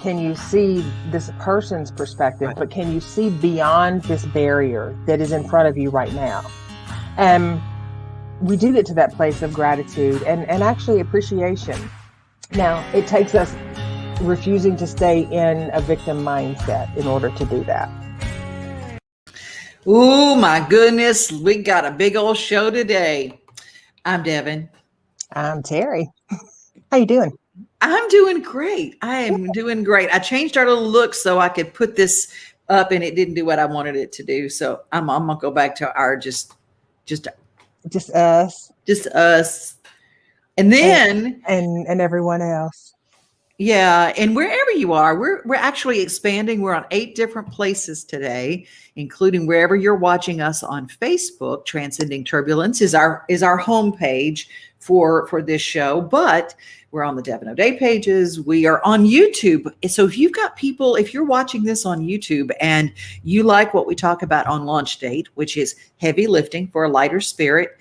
can you see this person's perspective, but can you see beyond this barrier that is in front of you right now? And we do get to that place of gratitude and actually appreciation. Now, it takes us refusing to stay in a victim mindset in order to do that. Oh my goodness, we got a big old show today. I'm Devon. I'm Teri. How you doing? I'm doing great. I am doing great. I changed our little look so I could put this up, and it didn't do what I wanted it to do. So I'm gonna go back to our just us, and then and everyone else. Yeah, and wherever you are, we're actually expanding. We're on 8 different places today, including wherever you're watching us on Facebook. Transcending Turbulence is our homepage for this show, but we're on the Devon O'Day pages. We are on YouTube. So if you've got people, if you're watching this on YouTube and you like what we talk about on Launch Date, which is heavy lifting for a lighter spirit,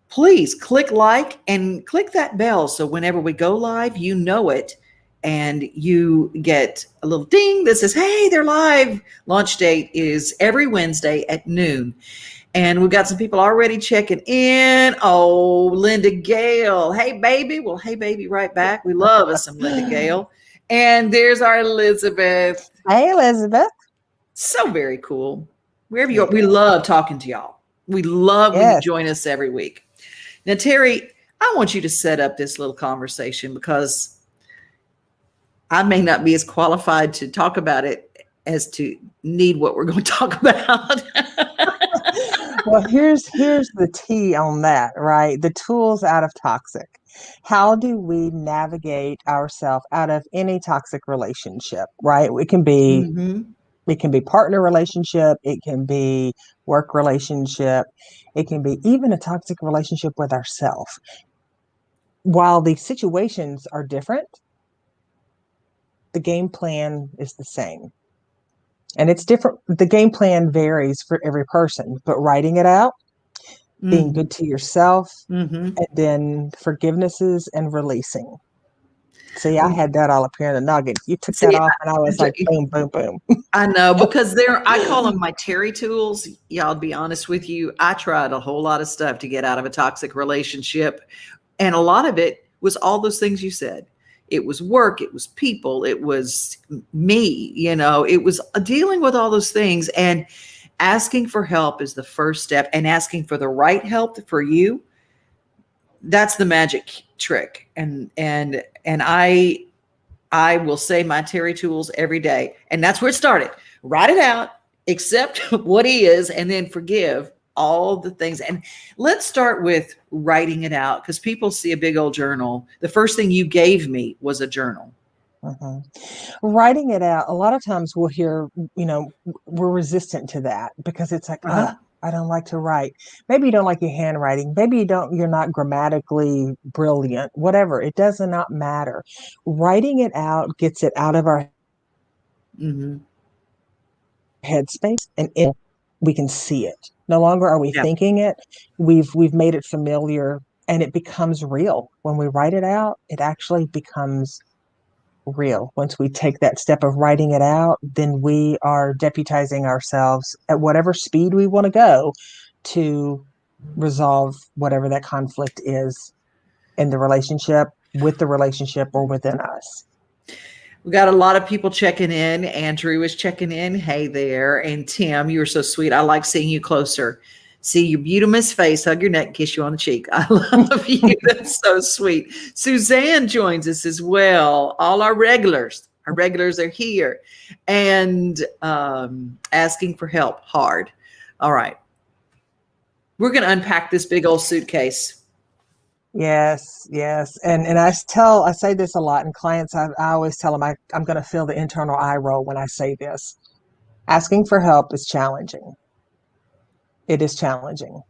please click like and click that bell. So whenever we go live, you know it, and you get a little ding that says, hey, they're live. Launch Date is every Wednesday at noon. And we've got some people already checking in. Oh, Linda Gale. Hey, baby. Well, hey, baby, right back. We love us some Linda Gale. And there's our Elizabeth. Hey, Elizabeth. So very cool. Wherever you are, we love talking to y'all. We love when you join us every week. Now, Teri, I want you to set up this little conversation because I may not be as qualified to talk about it as to need what we're going to talk about. Well, here's the tea on that, right? The tools out of toxic. How do we navigate ourselves out of any toxic relationship, right? It can be It can be partner relationship. It can be work relationship. It can be even a toxic relationship with ourselves. While the situations are different, the game plan is the same. And it's different. The game plan varies for every person, but writing it out, being good to yourself, and then forgivenesses and releasing. See, I had that all up here in the nugget. You took that off and I was like, boom, boom, boom. I know, because I call them my Teri tools. Y'all, to be honest with you, I tried a whole lot of stuff to get out of a toxic relationship. And a lot of it was all those things you said. It was work, it was people, it was me, it was dealing with all those things. And asking for help is the first step, and asking for the right help for you. That's the magic trick. And I will say my Teri tools every day. And that's where it started. Write it out, accept what is, and then forgive all the things. And let's start with writing it out, because people see a big old journal. The first thing you gave me was a journal. Writing it out. A lot of times we'll hear, we're resistant to that because it's like, I don't like to write. Maybe you don't like your handwriting. Maybe you're not grammatically brilliant, whatever. It does not matter. Writing it out gets it out of our headspace, and we can see it. No longer are we thinking it. We've made it familiar, and it becomes real. When we write it out, it actually becomes real. Once we take that step of writing it out, then we are deputizing ourselves at whatever speed we want to go to resolve whatever that conflict is in the relationship, with the relationship, or within us. We got a lot of people checking in. Andrew was checking in. Hey there. And Tim, you were so sweet. I like seeing you closer. See your beautiful face, hug your neck, kiss you on the cheek. I love you. That's so sweet. Suzanne joins us as well. All our regulars are here, and asking for help hard. All right. We're going to unpack this big old suitcase. Yes. And I say this a lot, and clients, I always tell them I'm going to feel the internal eye roll when I say this. Asking for help is challenging. It is challenging.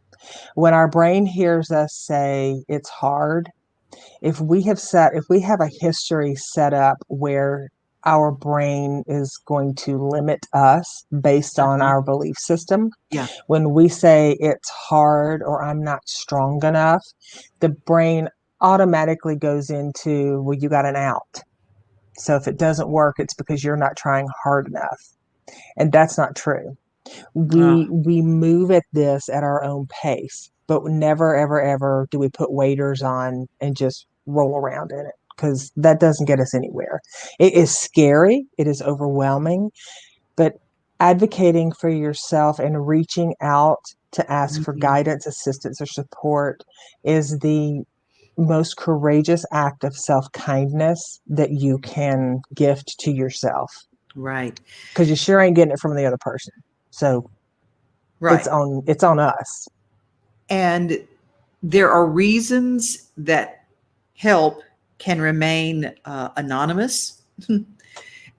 When our brain hears us say it's hard, if we have a history set up where our brain is going to limit us based on our belief system. When we say it's hard or I'm not strong enough, the brain automatically goes into, well, you got an out. So if it doesn't work, it's because you're not trying hard enough. And that's not true. Oh, We move at this at our own pace, but never ever ever do we put waders on and just roll around in it, because that doesn't get us anywhere. It is scary, it is overwhelming, but advocating for yourself and reaching out to ask for mhm. guidance, assistance, or support is the most courageous act of self-kindness that you can gift to yourself, Right. because you sure ain't getting it from the other person. So Right. it's on us. And there are reasons that help can remain anonymous. Oh,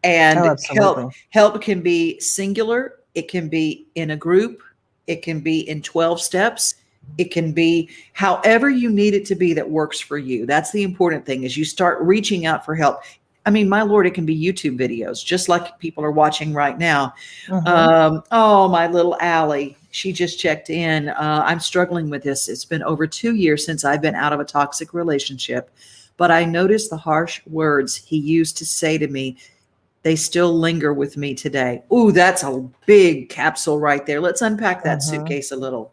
And absolutely. help can be singular, it can be in a group, it can be in 12 steps, it can be however you need it to be that works for you. That's the important thing, is you start reaching out for help. I mean, my Lord, it can be YouTube videos, just like people are watching right now. Mm-hmm. Oh, my little Allie, she just checked in. I'm struggling with this. It's been over 2 years since I've been out of a toxic relationship, but I noticed the harsh words he used to say to me, they still linger with me today. Ooh, that's a big capsule right there. Let's unpack that Mm-hmm. suitcase a little.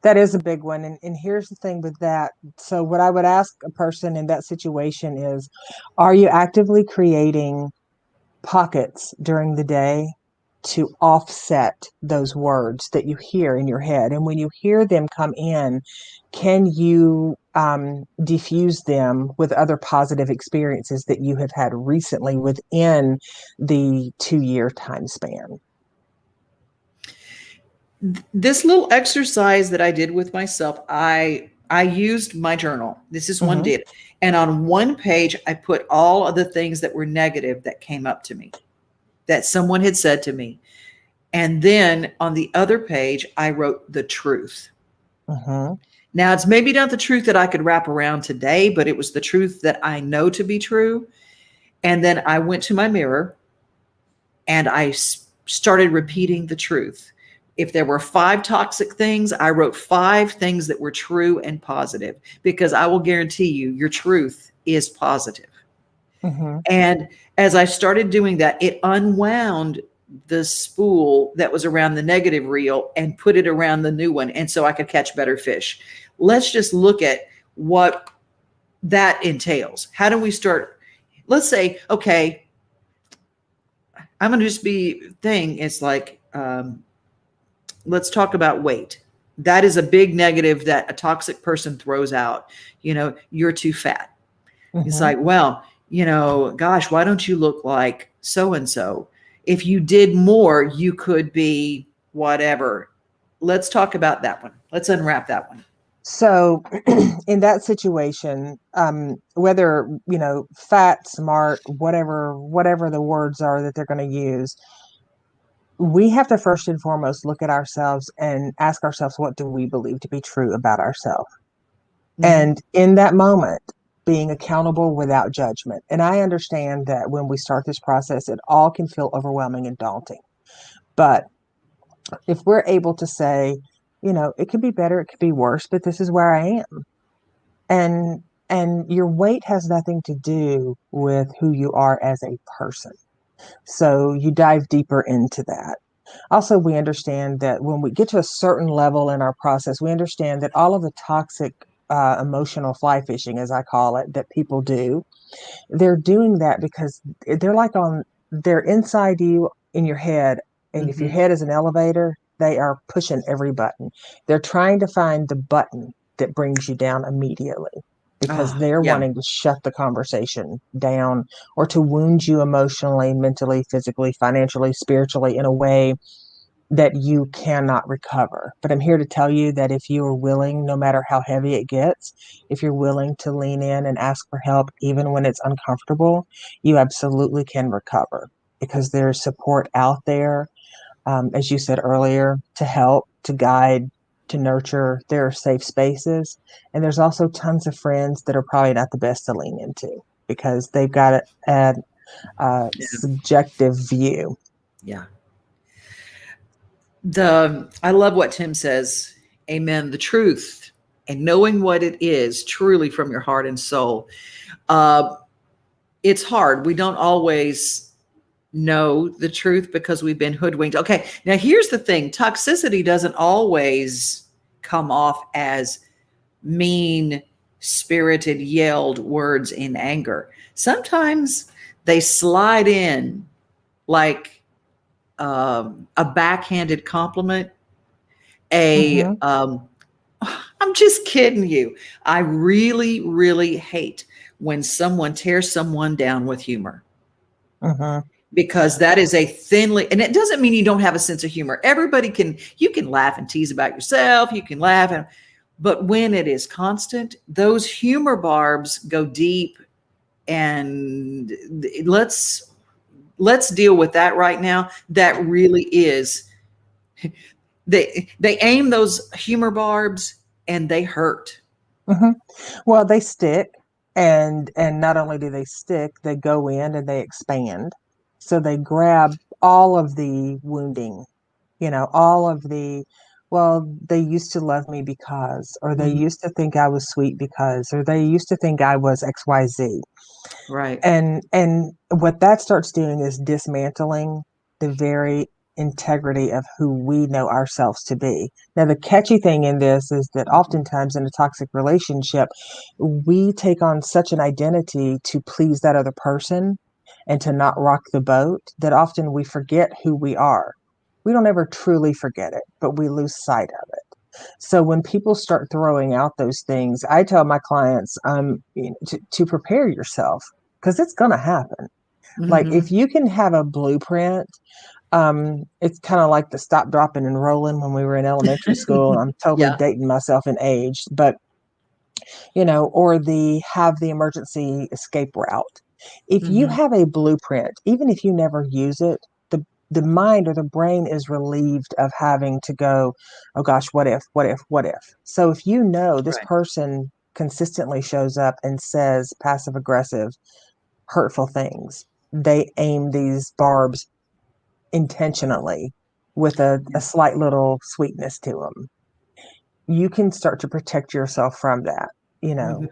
That is a big one. And here's the thing with that. So, what I would ask a person in that situation is, are you actively creating pockets during the day to offset those words that you hear in your head? And when you hear them come in, can you diffuse them with other positive experiences that you have had recently within the 2 year time span? This little exercise that I did with myself, I used my journal. This is one Mm-hmm. did. And on one page, I put all of the things that were negative that came up to me, that someone had said to me. And then on the other page, I wrote the truth. Mm-hmm. Now, it's maybe not the truth that I could wrap around today, but it was the truth that I know to be true. And then I went to my mirror and I started repeating the truth. If there were 5 toxic things, I wrote 5 things that were true and positive, because I will guarantee you, your truth is positive. Mm-hmm. And as I started doing that, it unwound the spool that was around the negative reel and put it around the new one. And so I could catch better fish. Let's just look at what that entails. How do we start? Let's say, okay, I'm going to just be thing. It's like, let's talk about weight. That is a big negative that a toxic person throws out. You're too fat. It's Mm-hmm. like, well, gosh, why don't you look like so and so? If you did more, you could be whatever. Let's talk about that one. Let's unwrap that one. So, in that situation, whether fat, smart, whatever the words are that they're going to use, we have to first and foremost look at ourselves and ask ourselves, what do we believe to be true about ourselves? Mm-hmm. And in that moment, being accountable without judgment. And I understand that when we start this process, it all can feel overwhelming and daunting. But if we're able to say, it could be better, it could be worse, but this is where I am. And your weight has nothing to do with who you are as a person. So you dive deeper into that. Also, we understand that when we get to a certain level in our process, we understand that all of the toxic emotional fly fishing, as I call it, that people do, they're doing that because they're inside you in your head. And if your Mm-hmm. head is an elevator, they are pushing every button. They're trying to find the button that brings you down immediately, because Oh, they're yeah. wanting to shut the conversation down, or to wound you emotionally, mentally, physically, financially, spiritually, in a way that you cannot recover. But I'm here to tell you that if you are willing, no matter how heavy it gets, if you're willing to lean in and ask for help, even when it's uncomfortable, you absolutely can recover, because there's support out there, as you said earlier, to help, to guide, to nurture. There are safe spaces. And there's also tons of friends that are probably not the best to lean into, because they've got a Yeah. subjective view. Yeah. I love what Tim says. Amen. The truth and knowing what it is truly from your heart and soul. Uh, it's hard. We don't always know the truth because we've been hoodwinked. Okay, now here's the thing: toxicity doesn't always come off as mean spirited yelled words in anger. Sometimes they slide in like a backhanded compliment, a Mm-hmm. I'm just kidding you. I really, really hate when someone tears someone down with humor, Mm-hmm. because that is a thinly, and it doesn't mean you don't have a sense of humor. Everybody can, you can laugh and tease about yourself, you can laugh, and, but when it is constant, those humor barbs go deep. And let's deal with that right now. That really is, they aim those humor barbs and they hurt. Mm-hmm. Well, they stick, and not only do they stick, they go in and they expand. So they grab all of the wounding, all of the, well, they used to love me because, or they Mhm. used to think I was sweet because, or they used to think I was XYZ. Right. And what that starts doing is dismantling the very integrity of who we know ourselves to be. Now, the catchy thing in this is that oftentimes in a toxic relationship, we take on such an identity to please that other person and to not rock the boat that often we forget who we are. We don't ever truly forget it, but we lose sight of it. So when people start throwing out those things, I tell my clients, to prepare yourself because it's going to happen. Like Hmm. if you can have a blueprint, it's kind of like the stop, dropping, and rolling when we were in elementary school. I'm totally Yeah. dating myself in age, but or the have the emergency escape route. If you Hmm. have a blueprint, even if you never use it, the mind or the brain is relieved of having to go, oh gosh, what if, what if, what if? So if you know this Right. person consistently shows up and says passive aggressive, hurtful things, they aim these barbs intentionally with a Yeah. slight little sweetness to them. You can start to protect yourself from that, you Hmm. know.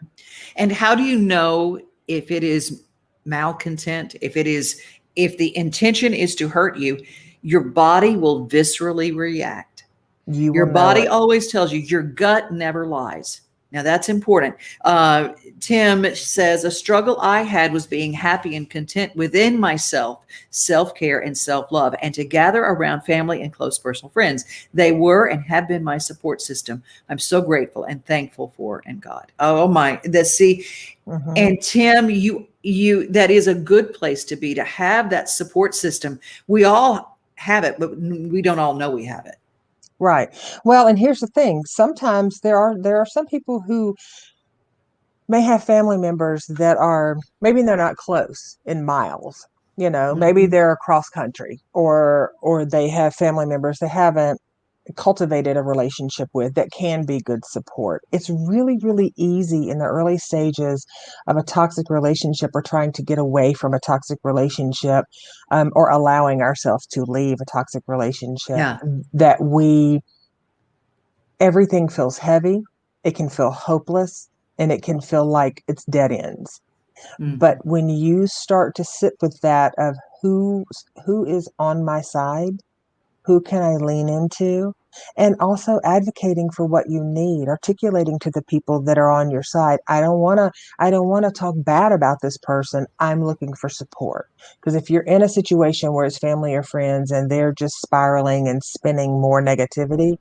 And how do you know if it is malcontent? If it is, if the intention is to hurt you, your body will viscerally react. You Your will know body it. always tells you, your gut never lies. Now that's important. Tim says, a struggle I had was being happy and content within myself, self care and self love, and to gather around family and close personal friends. They were and have been my support system. I'm so grateful and thankful for and God. Oh my, that see, Hmm. and Tim, that is a good place to be, to have that support system. We all have it, but we don't all know we have it. Right. Well, and here's the thing. Sometimes there are some people who may have family members that are, maybe they're not close in miles. Maybe Mhm. they're across country, or they have family members they haven't cultivated a relationship with that can be good support. It's really, really easy in the early stages of a toxic relationship or trying to get away from a toxic relationship, or allowing ourselves to leave a toxic relationship, Yeah. that everything feels heavy. It can feel hopeless, and it can feel like it's dead ends. But Mhm. when you start to sit with that of who is on my side, who can I lean into? And also advocating for what you need, articulating to the people that are on your side. I don't want to talk bad about this person. I'm looking for support. Because if you're in a situation where it's family or friends and they're just spiraling and spinning more negativity,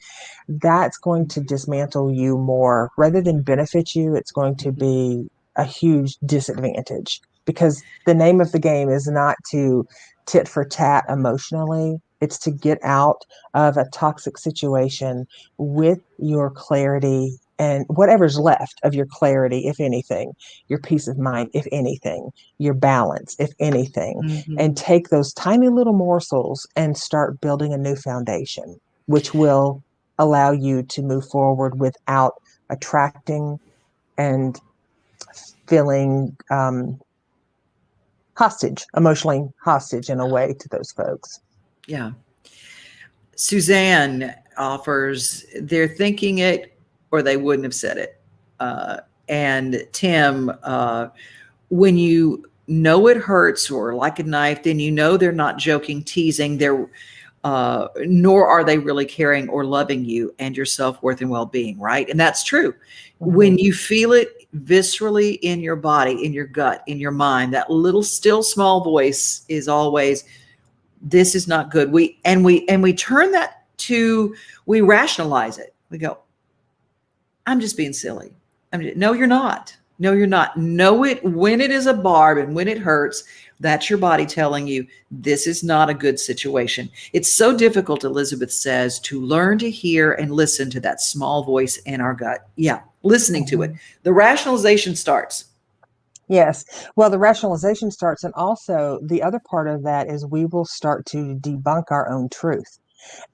that's going to dismantle you more rather than benefit you. It's going to Mhm. be a huge disadvantage because the name of the game is not to tit for tat emotionally. It's to get out of a toxic situation with your clarity and whatever's left of your clarity, if anything, your peace of mind, if anything, your balance, if anything, and Mhm. take those tiny little morsels and start building a new foundation, which will allow you to move forward without attracting and feeling hostage, emotionally hostage in a way to those folks. Yeah. Suzanne offers, they're thinking it or they wouldn't have said it. And Tim, when you know it hurts or like a knife, then you know they're not joking, teasing, nor are they really caring or loving you and your self-worth and well-being, right? And that's true. Mhm. When you feel it viscerally in your body, in your gut, in your mind, that little still small voice is always, this is not good. We turn that to, we rationalize it. We go, I'm just being silly. No, you're not. No, you're not. Know it when it is a barb and when it hurts. That's your body telling you this is not a good situation. It's so difficult, Elizabeth says, to learn to hear and listen to that small voice in our gut. Yeah, listening to it. Mhm. The rationalization starts. Yes. Well, the rationalization starts, and also the other part of that is we will start to debunk our own truth,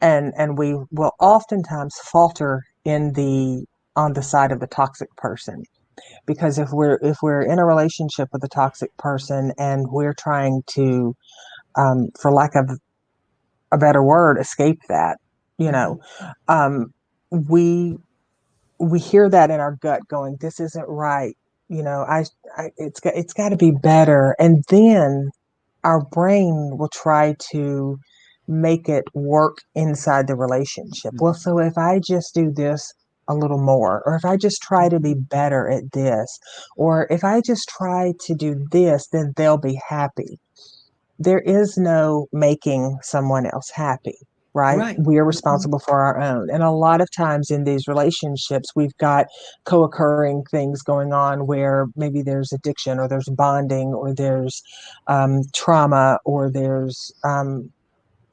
and we will oftentimes falter in the on the side of the toxic person, because if we're in a relationship with a toxic person and we're trying to, for lack of a better word, escape that, you know, Mhm. um, we we hear that in our gut going, this isn't right, you know, it's got to be better, and then our brain will try to make it work inside the relationship. Well, so if I just do this a little more, or if I just try to be better at this, or if I just try to do this, then they'll be happy. There is no making someone else happy, right? Right. We are Mhm. responsible for our own. And a lot of times in these relationships, we've got co occurring things going on where maybe there's addiction, or there's bonding, or there's trauma, or there's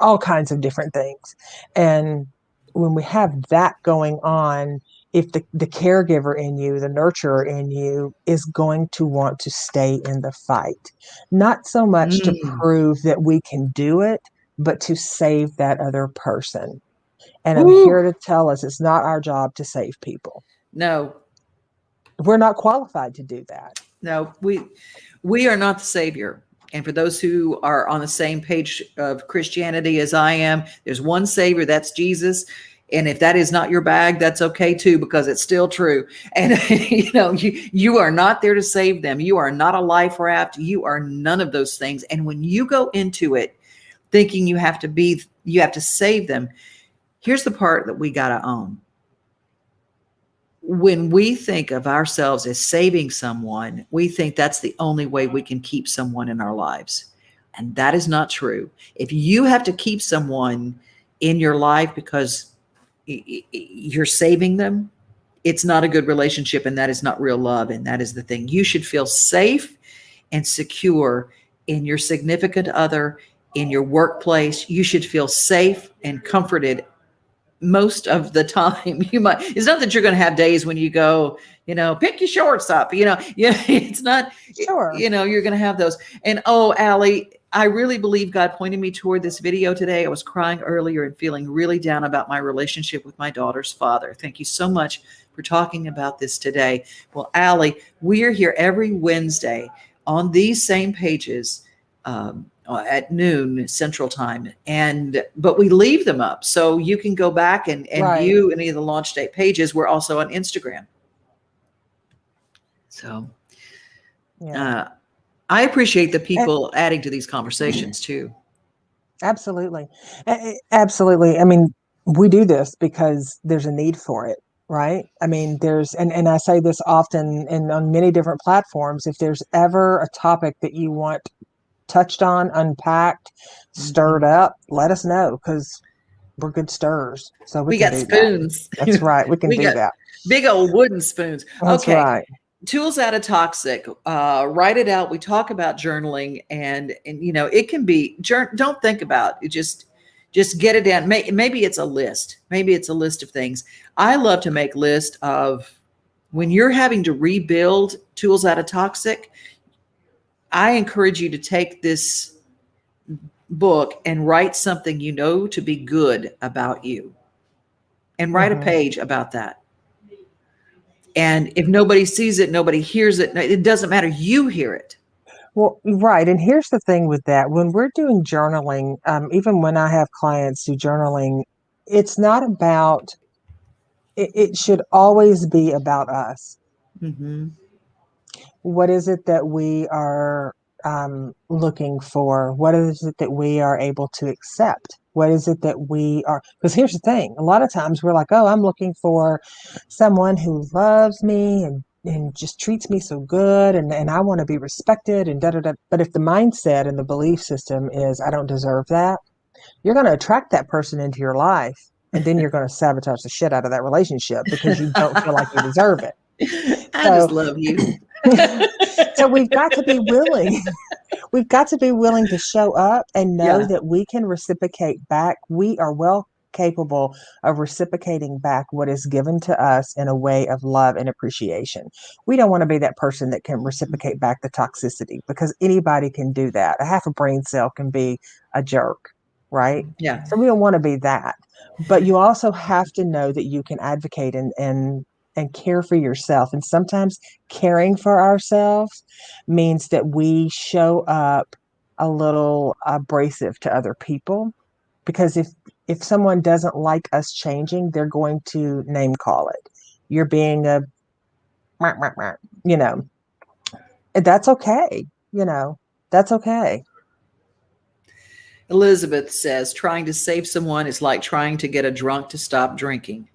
all kinds of different things. And when we have that going on, if the caregiver in you, the nurturer in you, is going to want to stay in the fight, not so much to Mm. prove that we can do it, but to save that other person. And I'm Woo. here to tell us it's not our job to save people. No, We're not qualified to do that. no, we are not the savior. And for those who are on the same page of Christianity as I am, there's one savior, that's Jesus. And if that is not your bag, that's okay too, because it's still true. And you are not there to save them. You are not a life raft. You are none of those things. And when you go into it thinking you have to save them, here's the part that we got to own. When we think of ourselves as saving someone, we think that's the only way we can keep someone in our lives. And that is not true. If you have to keep someone in your life because you're saving them, it's not a good relationship, and that is not real love. And that is the thing. You should feel safe and secure in your significant other, in your workplace. You should feel safe and comforted most of the time. You might, it's not that you're going to have days when you go, pick your shorts up, yeah, it's not, Sure. you're going to have those. And oh, Allie, I really believe God pointed me toward this video today. I was crying earlier and feeling really down about my relationship with my daughter's father. Thank you so much for talking about this today. Well, Allie, we are here every Wednesday on these same pages, at noon Central Time, but we leave them up so you can go back and Right. view any of the launch date pages. We're also on Instagram, so Yeah. uh, I appreciate the And people adding to these conversations too. absolutely. Absolutely. I mean, we do this because there's a need for it, right? I mean, and I say this often and on many different platforms. If there's ever a topic that you want touched on, unpacked, stirred Mhm. up, let us know, because we're good stirrers. So we We can got do that. spoons. That's right. We can We do got that. big old wooden spoons. That's Okay, right. tools out of toxic. Write it out. We talk about journaling, and it can be, don't think about it, just get it down. Maybe it's a list. Maybe it's a list of things. I love to make list of, when you're having to rebuild tools out of toxic. I encourage you to take this book and write something to be good about you, and write a Hmm. page about that. And if nobody sees it, nobody hears it, it doesn't matter. You hear it. Well, right. And here's the thing with that. When we're doing journaling, even when I have clients do journaling, it's not about, it should always be about us. Mm-hmm. What is it that we are looking for? What is it that we are able to accept? What is it that we are? Because here's the thing: a lot of times we're like, "Oh, I'm looking for someone who loves me and just treats me so good, and I want to be respected and da da da." But if the mindset and the belief system is, "I don't deserve that," you're going to attract that person into your life, and then you're going to sabotage the shit out of that relationship because you don't feel like you deserve it. I just So, love you. so we've got to be willing. We've got to be willing to show up and know Yeah. that we can reciprocate back. We are well capable of reciprocating back what is given to us in a way of love and appreciation. We don't want to be that person that can reciprocate back the toxicity because anybody can do that. A half a brain cell can be a jerk, right? Yeah. So we don't want to be that. But you also have to know that you can advocate and care for yourself. And sometimes caring for ourselves means that we show up a little abrasive to other people because if someone doesn't like us changing, they're going to name call it. You're being a you know, and that's okay, you know. That's okay. Elizabeth says trying to save someone is like trying to get a drunk to stop drinking.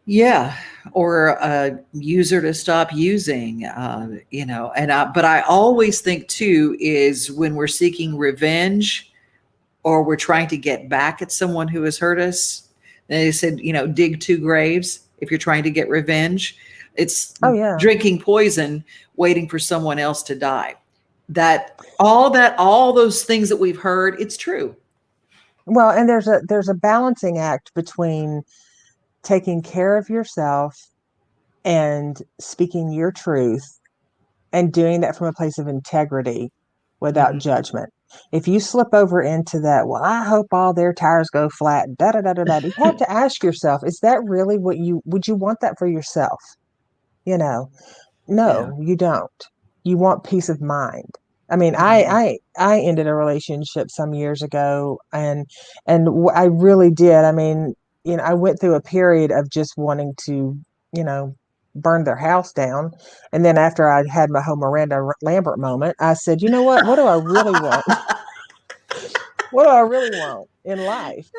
Yeah, or a user to stop using, but I always think too is when we're seeking revenge or we're trying to get back at someone who has hurt us. They said, dig two graves if you're trying to get revenge. It's Oh yeah. drinking poison, waiting for someone else to die. All those things that we've heard, it's true. Well, and there's a balancing act between taking care of yourself and speaking your truth and doing that from a place of integrity without Mhm. judgment. If you slip over into that, well, I hope all their tires go flat, da da da da da, you have to ask yourself, is that really what would you want that for yourself? You know, Yeah. no, you don't. You want peace of mind. I mean, Mhm. I ended a relationship some years ago, and I really did. I mean, I went through a period of just wanting to, you know, burn their house down, and then after I had my whole Miranda Lambert moment, I said, you know what? What do I really want? What do I really want in life?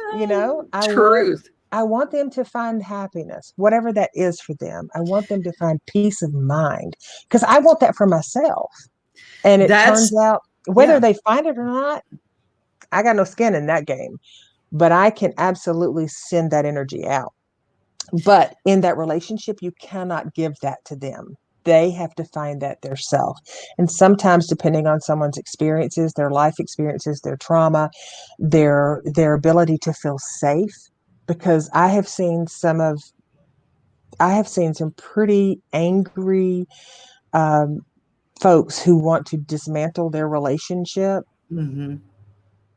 Truth. I want them to find happiness, whatever that is for them. I want them to find peace of mind because I want that for myself. And it That's turns out whether yeah. they find it or not, I got no skin in that game, but I can absolutely send that energy out. But in that relationship, you cannot give that to them. They have to find that themselves. And sometimes, depending on someone's experiences, their life experiences, their trauma, their ability to feel safe, because I have seen some pretty angry um, folks who want to dismantle their relationship, Mhm.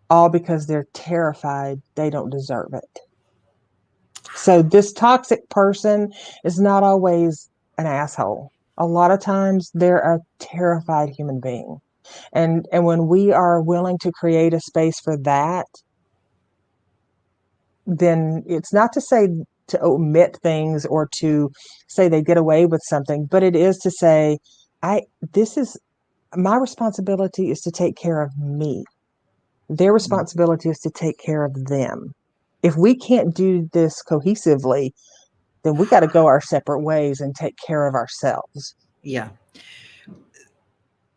all because they're terrified they don't deserve it. So this toxic person is not always an asshole. A lot of times they're a terrified human being. And when we are willing to create a space for that, then it's not to say to omit things or to say they get away with something, but it is to say, I this is my responsibility is to take care of me. Their responsibility is to take care of them. If we can't do this cohesively, then we got to go our separate ways and take care of ourselves. Yeah.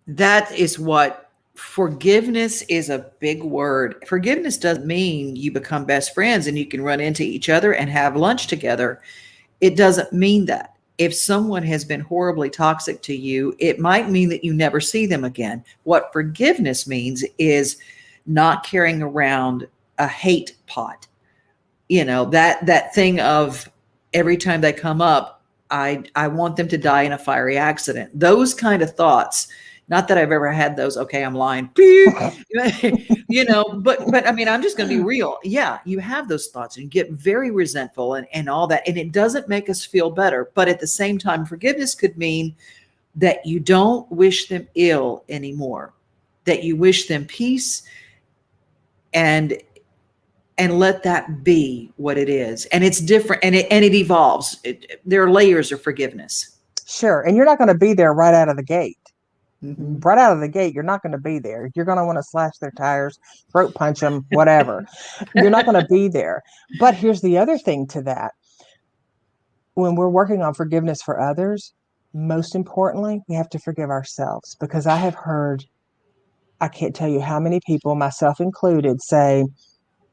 That is what forgiveness is. A big word. Forgiveness doesn't mean you become best friends and you can run into each other and have lunch together. It doesn't mean that. If someone has been horribly toxic to you, it might mean that you never see them again. What forgiveness means is not carrying around a hate pot. That thing of every time they come up, I want them to die in a fiery accident. Those kind of thoughts. Not that I've ever had those. Okay, I'm lying. Beep. But I mean, I'm just going to be real. Yeah, you have those thoughts and you get very resentful and all that, and it doesn't make us feel better. But at the same time, forgiveness could mean that you don't wish them ill anymore, that you wish them peace, and let that be what it is. And it's different, and it evolves. There are layers of forgiveness. Sure. And you're not going to be there right out of the gate. Mm-hmm. right out of the gate, you're not going to be there. You're going to want to slash their tires, throat punch them, whatever. You're not going to be there. But here's the other thing to that. When we're working on forgiveness for others, most importantly, we have to forgive ourselves, because I have heard, I can't tell you how many people, myself included, say,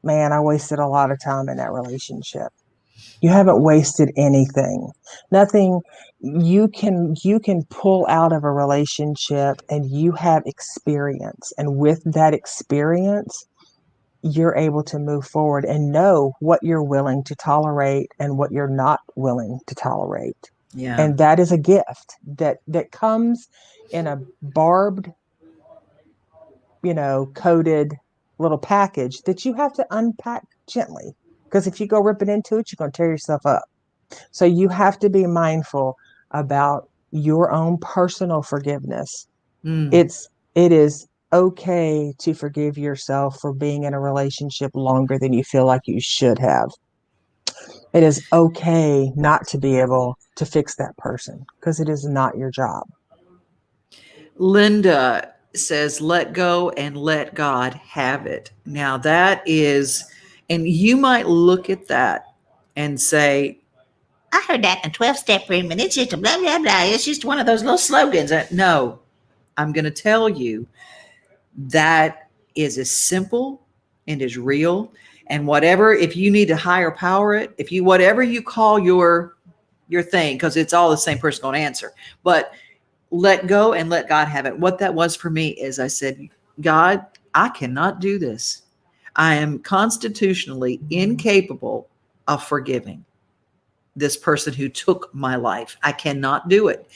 man, I wasted a lot of time in that relationship. You haven't wasted anything. Nothing. You can pull out of a relationship, and you have experience. And with that experience, you're able to move forward and know what you're willing to tolerate and what you're not willing to tolerate. Yeah. And that is a gift that comes in a barbed, coated little package that you have to unpack gently. Because if you go ripping into it, you're going to tear yourself up. So you have to be mindful about your own personal forgiveness. Mm. It is okay to forgive yourself for being in a relationship longer than you feel like you should have. It is okay not to be able to fix that person, because it is not your job. Linda says, let go and let God have it. Now, that is, and you might look at that and say, I heard that in a 12-step room, and it's just a blah, blah, blah. It's just one of those little slogans. No, I'm going to tell you that is as simple and as real. And whatever, if you need to higher power it, if you, whatever you call your thing, because it's all the same person going to answer, but let go and let God have it. What that was for me is I said, God, I cannot do this. I am constitutionally incapable of forgiving this person who took my life. I cannot do it.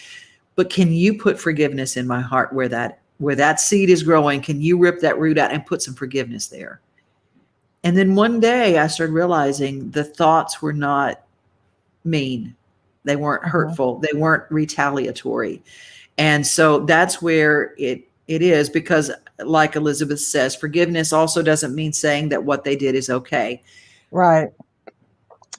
But can you put forgiveness in my heart where that seed is growing? Can you rip that root out and put some forgiveness there? And then one day I started realizing the thoughts were not mean. They weren't hurtful. They weren't retaliatory. And so that's where it is, because like Elizabeth says, forgiveness also doesn't mean saying that what they did is okay. Right.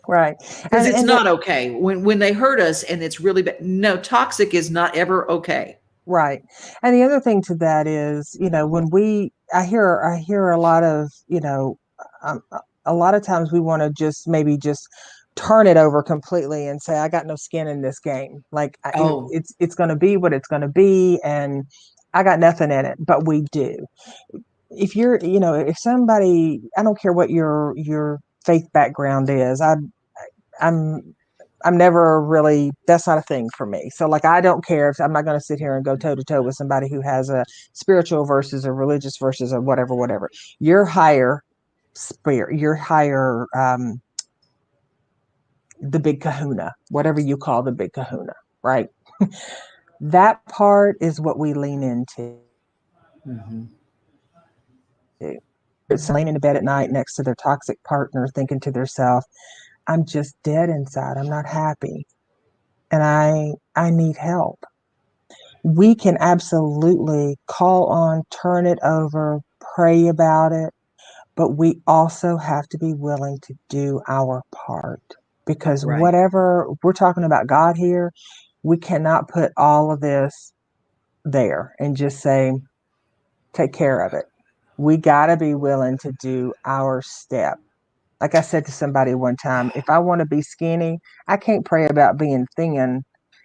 Right. Because it's not okay when they hurt us and it's really bad. No, toxic is not ever okay. Right. And the other thing to that is, when I hear a lot of, um, a lot of times we want to just maybe just turn it over completely and say, I got no skin in this game. Like, Oh, it's going to be what it's going to be. And I got nothing in it, but we do. If you're, if somebody, I don't care what your faith background is. I'm I'm never really, that's not a thing for me. So like, I don't care if I'm not going to sit here and go toe to toe with somebody who has a spiritual versus a religious versus a whatever, whatever. Your higher spirit, your higher, the big kahuna, whatever you call the big kahuna, right? That part is what we lean into. mm-hmm. It's laying in bed at night next to their toxic partner, thinking to themselves, I'm just dead inside. I'm not happy. And I need help. We can absolutely call on, turn it over, pray about it, but we also have to be willing to do our part, because Right. whatever we're talking about God here, we cannot put all of this there and just say, take care of it. We got to be willing to do our step. Like I said to somebody one time, if I want to be skinny, I can't pray about being thin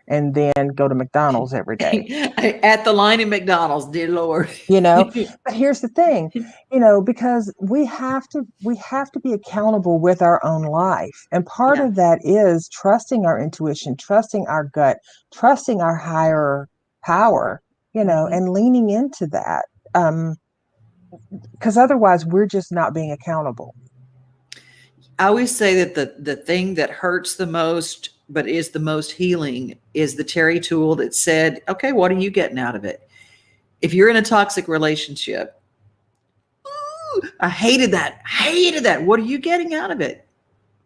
and then go to McDonald's every day. At the line in McDonald's, dear Lord. you know but here's the thing, because we have to be accountable with our own life, and part Yeah. of that is trusting our intuition, trusting our gut, trusting our higher power, Mm-hmm. and leaning into that, because otherwise we're just not being accountable. I always say that the thing that hurts the most, but is the most healing, is the Terry tool that said, okay, what are you getting out of it? If you're in a toxic relationship, ooh, I hated that. Hated that. What are you getting out of it?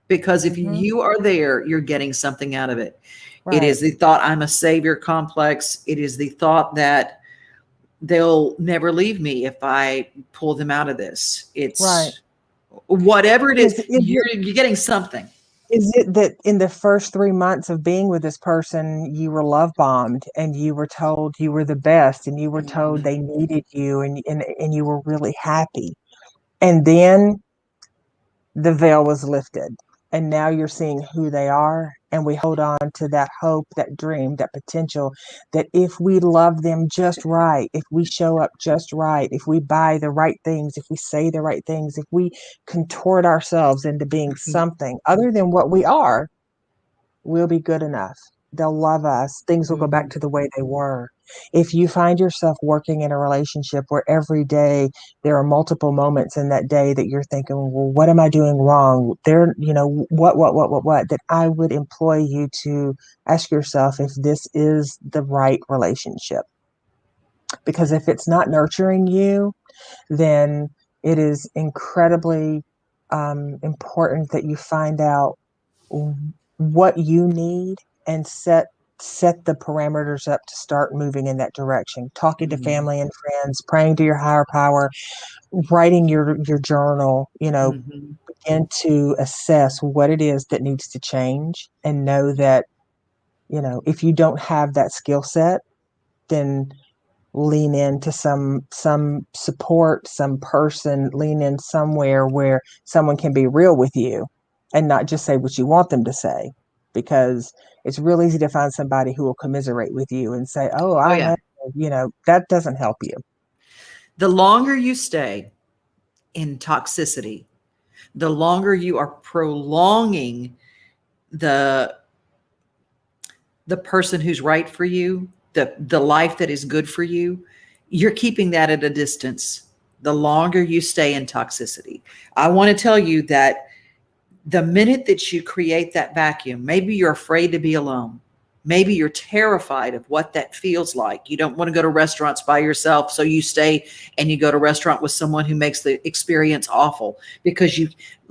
Because if Hmm. you are there, you're getting something out of it. It Right. is the thought, I'm a savior complex. It is the thought that they'll never leave me if I pull them out of this. Right. It's whatever it is, Is you're getting something. Is it that in the first 3 months of being with this person, you were love bombed and you were told you were the best and you were told Mhm. they needed you and you were really happy? And then the veil was lifted and now you're seeing who they are, and we hold on to that hope, that dream, that potential, that if we love them just right, if we show up just right, if we buy the right things, if we say the right things, if we contort ourselves into being something other than what we are, we'll be good enough. They'll love us. Things will go back Mhm. to the way they were. If you find yourself working in a relationship where every day there are multiple moments in that day that you're thinking, well, what am I doing wrong? There, what, that I would employ you to ask yourself if this is the right relationship. Because if it's not nurturing you, then it is incredibly important that you find out what you need and set the parameters up to start moving in that direction, talking to Mhm. family and friends, praying to your higher power, writing your journal, Mhm. begin to assess what it is that needs to change, and know that, if you don't have that skill set, then lean into some support, some person, lean in somewhere where someone can be real with you and not just say what you want them to say. Because it's real easy to find somebody who will commiserate with you and say, oh, Oh I yeah. know, that doesn't help you. The longer you stay in toxicity, the longer you are prolonging the the person who's right for you, the life that is good for you, you're keeping that at a distance. The longer you stay in toxicity. I want to tell you that the minute that you create that vacuum, maybe you're afraid to be alone. Maybe you're terrified of what that feels like. You don't want to go to restaurants by yourself, so you stay and you go to a restaurant with someone who makes the experience awful because you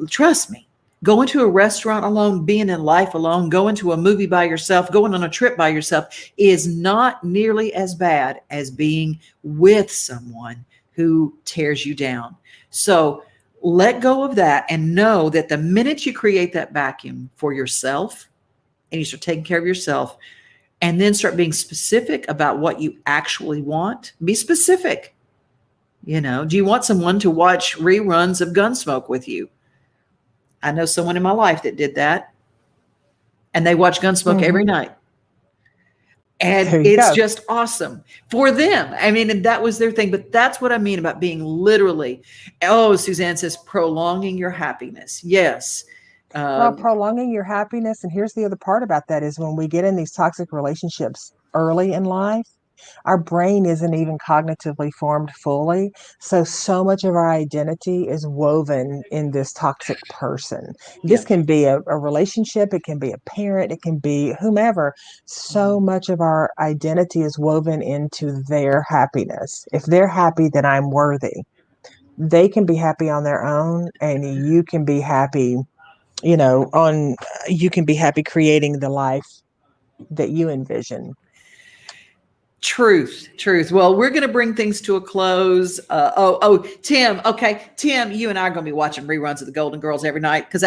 trust me. Going to a restaurant alone, being in life alone, going to a movie by yourself, going on a trip by yourself is not nearly as bad as being with someone who tears you down. So let go of that and know that the minute you create that vacuum for yourself and you start taking care of yourself and then start being specific about what you actually want, be specific. Do you want someone to watch reruns of Gunsmoke with you? I know someone in my life that did that, and they watch Gunsmoke every Hmm. night. And There you it's go. just awesome for them. I mean, and that was their thing. But that's what I mean about being literally, oh, Suzanne says, prolonging your happiness. Yes. Well, Um, prolonging your happiness. And here's the other part about that is when we get in these toxic relationships early in life, our brain isn't even cognitively formed fully. So much of our identity is woven in this toxic person. This yeah. can be a relationship, it can be a parent, it can be whomever. So Mhm. much of our identity is woven into their happiness. If they're happy, then I'm worthy. They can be happy on their own, and you can be happy, on you can be happy creating the life that you envision. Truth, truth. Well, we're going to bring things to a close. Oh, Tim. Okay, Tim, you and I are going to be watching reruns of the Golden Girls every night because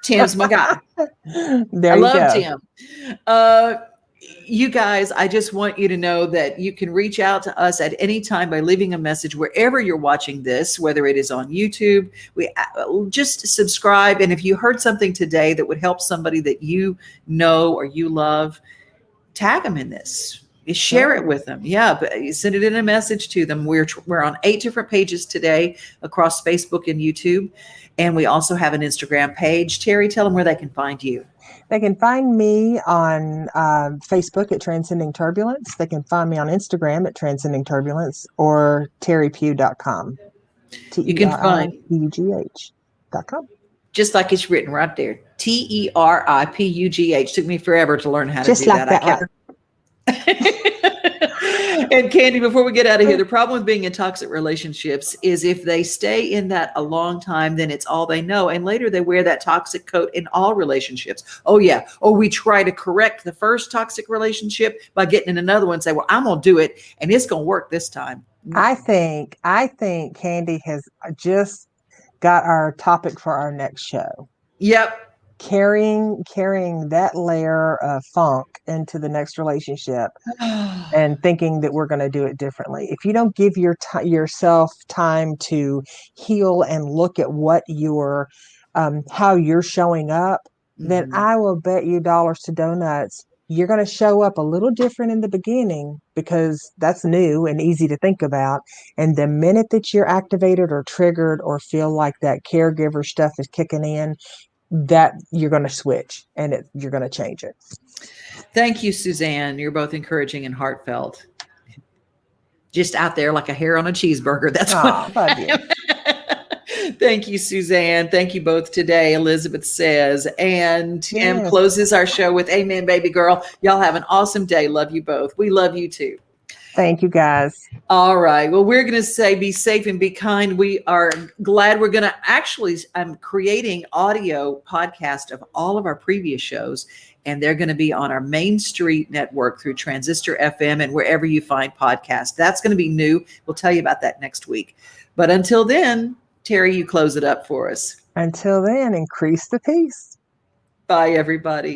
Tim's my guy. I There you love go. Tim. Uh, you guys, I just want you to know that you can reach out to us at any time by leaving a message wherever you're watching this, whether it is on YouTube. We just subscribe, and if you heard something today that would help somebody that you know or you love, tag them in this. You share it Sure. with them. Yeah, but you send it in a message to them. We're on 8 different pages today across Facebook and YouTube, and we also have an Instagram page. Teri, tell them where they can find you. They can find me on Facebook at Transcending Turbulence. They can find me on Instagram at Transcending Turbulence or terrypugh.com. You can find TERIPUGH.com. just like it's written right there. TERIPUGH. Took me forever to learn how to Just do like that. I that, kept right? and Candy, before we get out of here, the problem with being in toxic relationships is if they stay in that a long time, then it's all they know. And later they wear that toxic coat in all relationships. Oh, yeah. Oh, we try to correct the first toxic relationship by getting in another one and say, well, I'm going to do it and it's going to work this time. I think Candy has just got our topic for our next show. Yep. carrying that layer of funk into the next relationship and thinking that we're going to do it differently. If you don't give yourself time to heal and look at what you're, how you're showing up, then Mhm. I will bet you dollars to donuts you're going to show up a little different in the beginning because that's new and easy to think about. And the minute that you're activated or triggered or feel like that caregiver stuff is kicking in, that you're going to switch and you're going to change it. Thank you, Suzanne. You're both encouraging and heartfelt. Just out there like a hair on a cheeseburger. That's what Oh, love I you. am. Thank you, Suzanne. Thank you both today, Elizabeth says. And Tim Yes. closes our show with amen, baby girl. Y'all have an awesome day. Love you both. We love you too. Thank you, guys. All right. Well, we're going to say be safe and be kind. We are glad we're going to actually, I'm creating audio podcast of all of our previous shows, and they're going to be on our Main Street network through Transistor FM and wherever you find podcasts. That's going to be new. We'll tell you about that next week. But until then, Teri, you close it up for us. Until then, increase the peace. Bye, everybody.